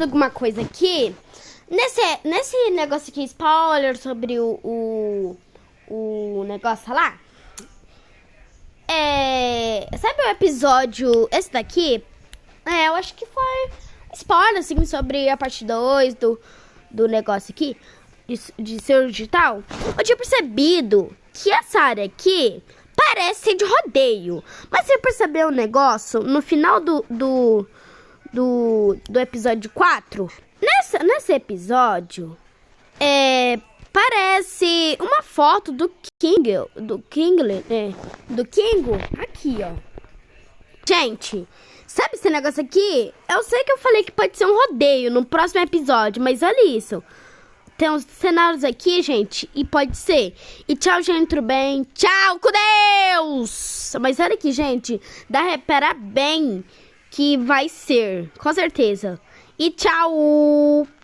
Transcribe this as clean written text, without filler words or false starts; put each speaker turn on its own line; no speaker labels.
alguma coisa aqui. Nesse negócio aqui, spoiler sobre o negócio lá. Sabe o episódio, esse daqui? Eu acho que foi spoiler, assim, sobre a parte 2 do negócio aqui, de ser digital. Eu tinha percebido que essa área aqui parece ser de rodeio. Mas você percebeu um negócio no final do episódio 4? Nesse episódio, parece uma foto do Kingo. Aqui, ó. Gente, sabe esse negócio aqui? Eu sei que eu falei que pode ser um rodeio no próximo episódio, mas olha isso. Tem uns cenários aqui, gente, e pode ser. E tchau, gente, tudo bem? Tchau, com Deus! Mas olha aqui, gente, dá pra reparar bem que vai ser, com certeza. E tchau!